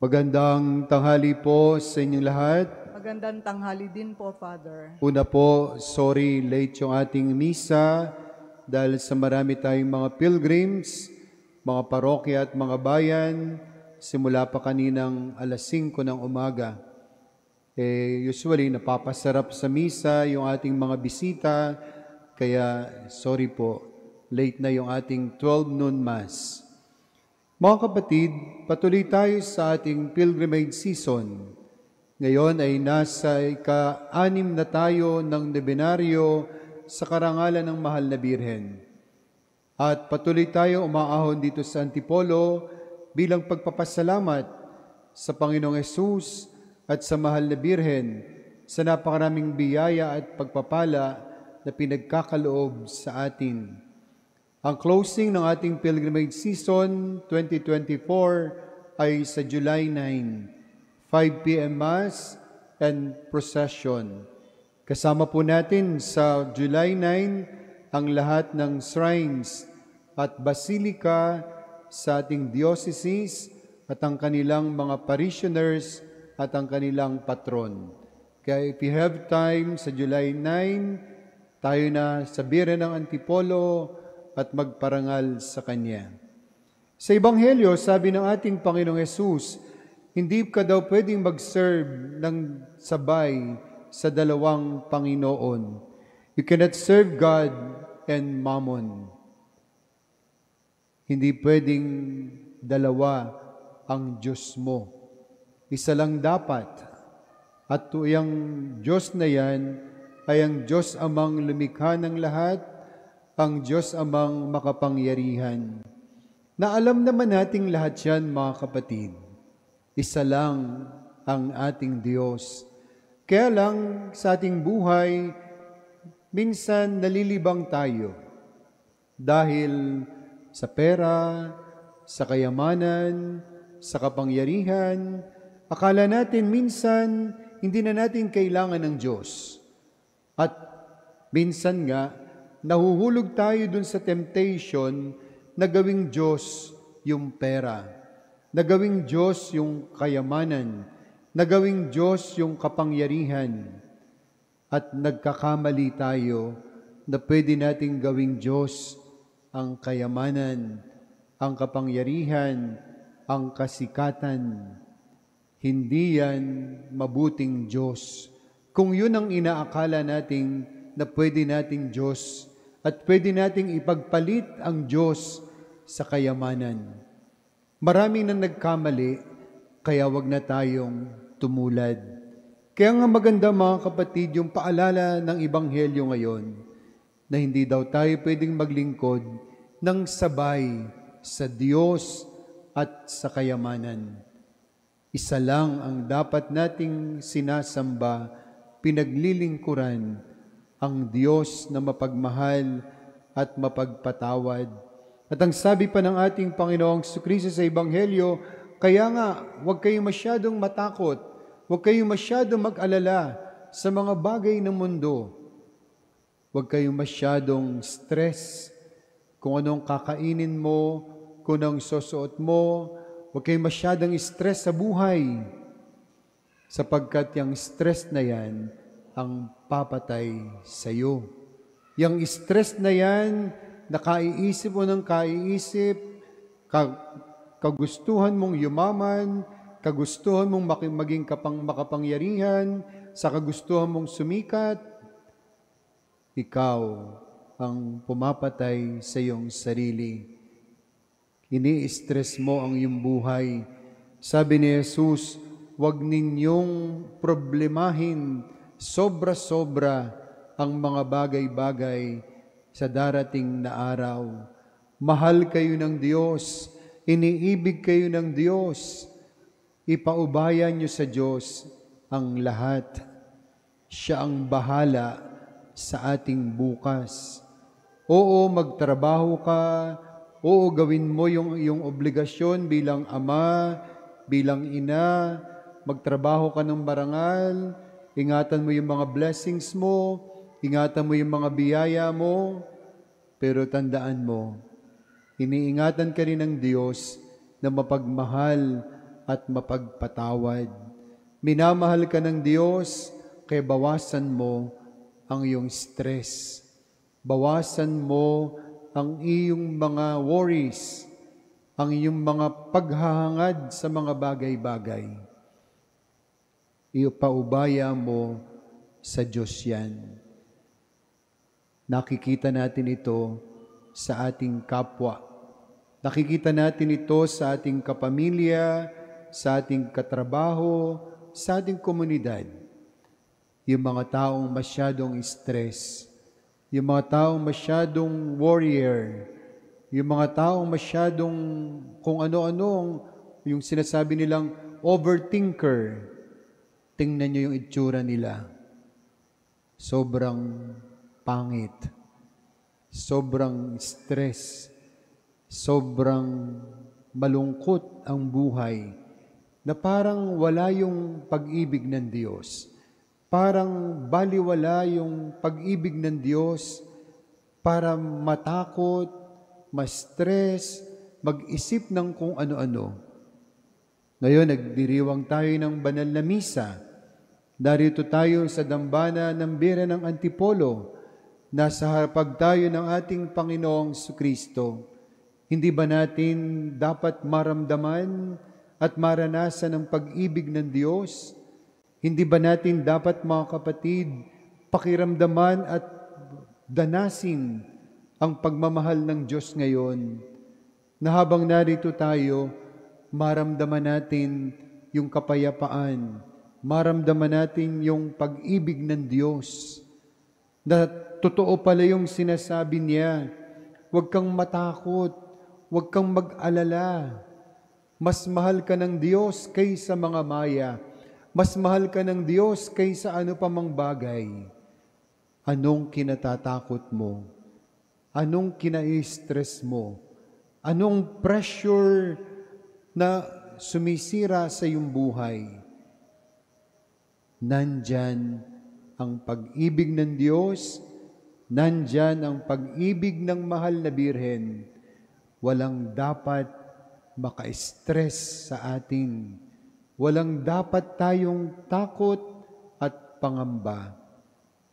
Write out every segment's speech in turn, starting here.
Magandang tanghali po sa inyong lahat. Magandang tanghali din po, Father. Una po, sorry late yung ating misa dahil sa marami tayong mga pilgrims, mga parokya at mga bayan, simula pa kaninang alas 5 ng umaga. Usually napapasarap sa misa yung ating mga bisita, kaya sorry po, late na yung ating 12 noon Mass. Mga kapatid, patuloy tayo sa ating pilgrimage season. Ngayon ay nasa ika-6 na tayo ng nobenaryo sa karangalan ng Mahal na Birhen. At patuloy tayo umaahon dito sa Antipolo bilang pagpapasalamat sa Panginoong Hesus at sa Mahal na Birhen sa napakaraming biyaya at pagpapala na pinagkakaloob sa atin. Ang closing ng ating pilgrimage season 2024 ay sa July 9, 5 p.m. Mass and Procession. Kasama po natin sa July 9 ang lahat ng shrines at basilika sa ating diocese at ang kanilang mga parishioners at ang kanilang patron. Kaya if you have time sa July 9, tayo na sa Birhen ng Antipolo at magparangal sa Kanya. Sa Ebanghelyo, sabi ng ating Panginoong Hesus, hindi ka daw pwedeng mag-serve ng sabay sa dalawang Panginoon. You cannot serve God and Mammon. Hindi pwedeng dalawa ang Diyos mo. Isa lang dapat. At yung Diyos na yan ay ang Diyos amang lumikha ng lahat, ang Diyos amang makapangyarihan. Na alam naman nating lahat yan, mga kapatid. Isa lang ang ating Diyos. Kaya lang sa ating buhay, minsan nalilibang tayo. Dahil sa pera, sa kayamanan, sa kapangyarihan, akala natin minsan hindi na natin kailangan ng Diyos. At minsan nga, nahuhulog tayo dun sa temptation na gawing Diyos yung pera, na gawing Diyos yung kayamanan, na gawing Diyos yung kapangyarihan. At nagkakamali tayo na pwede nating gawing Diyos ang kayamanan, ang kapangyarihan, ang kasikatan. Hindi yan mabuting Diyos. Kung yun ang inaakala nating na pwede nating Diyos, at pwede nating ipagpalit ang Diyos sa kayamanan. Marami nang nagkamali, kaya wag na tayong tumulad. Kaya nga maganda mga kapatid yung paalala ng Ebanghelyo ngayon na hindi daw tayo pwedeng maglingkod ng sabay sa Diyos at sa kayamanan. Isa lang ang dapat nating sinasamba, pinaglilingkuran, ang Diyos na mapagmahal at mapagpatawad. At ang sabi pa ng ating Panginoong Jesucristo sa Ebanghelyo, kaya nga, huwag kayong masyadong matakot, huwag kayong masyadong mag-alala sa mga bagay ng mundo. Huwag kayong masyadong stress kung anong kakainin mo, kung anong susuot mo. Huwag kayong masyadong stress sa buhay, sapagkat yung stress na yan ang papatay sa iyo. Yang stress na yan, nakaiisip mo ng kaiisip, kagustuhan mong yumaman, kagustuhan mong maging makapangyarihan, sa kagustuhan mong sumikat, ikaw ang pumapatay sa iyong sarili. Ini-stress mo ang iyong buhay. Sabi ni Jesus, huwag ninyong problemahin sobra-sobra ang mga bagay-bagay sa darating na araw. Mahal kayo ng Diyos, iniibig kayo ng Diyos, ipaubayan niyo sa Diyos ang lahat. Siya ang bahala sa ating bukas. Oo, magtrabaho ka, oo, gawin mo yung iyong obligasyon bilang ama, bilang ina, magtrabaho ka ng marangal, ingatan mo yung mga blessings mo, ingatan mo yung mga biyaya mo, pero tandaan mo, iniingatan ka rin ng Diyos na mapagmahal at mapagpatawad. Minamahal ka ng Diyos, kaya bawasan mo ang iyong stress. Bawasan mo ang iyong mga worries, ang iyong mga paghahangad sa mga bagay-bagay. Ipaubaya mo sa Diyos yan. Nakikita natin ito sa ating kapwa. Nakikita natin ito sa ating kapamilya, sa ating katrabaho, sa ating komunidad. Yung mga taong masyadong stress, yung mga taong masyadong warrior, yung mga taong masyadong kung ano-ano, yung sinasabi nilang overthinker, tingnan nyo yung itsura nila. Sobrang pangit, sobrang stress, sobrang malungkot ang buhay, na parang wala yung pag-ibig ng Diyos. Parang baliwala yung pag-ibig ng Diyos para matakot, ma-stress, mag-isip ng kung ano-ano. Ngayon, nagdiriwang tayo ng banal na misa. Darito tayo sa dambana ng Bira ng Antipolo. Nasa harapag tayo ng ating Panginoong Kristo. Hindi ba natin dapat maramdaman at maranasan ang pag-ibig ng Diyos? Hindi ba natin dapat, mga kapatid, pakiramdaman at danasin ang pagmamahal ng Diyos ngayon, na habang narito tayo, maramdaman natin yung kapayapaan, maramdaman natin yung pag-ibig ng Diyos, na totoo pala yung sinasabi niya, huwag kang matakot, huwag kang mag-alala. Mas mahal ka ng Diyos kaysa mga maya. Mas mahal ka ng Diyos kaysa ano pa mang bagay. Anong kinatatakot mo? Anong kinai-stress mo? Anong pressure na sumisira sa iyong buhay? Nandyan ang pag-ibig ng Diyos, nandyan ang pag-ibig ng mahal na Birhen. Walang dapat maka-stress sa atin. Walang dapat tayong takot at pangamba,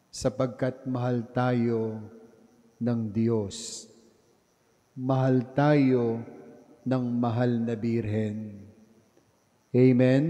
sapagkat mahal tayo ng Diyos. Mahal tayo ng mahal na Birhen. Amen.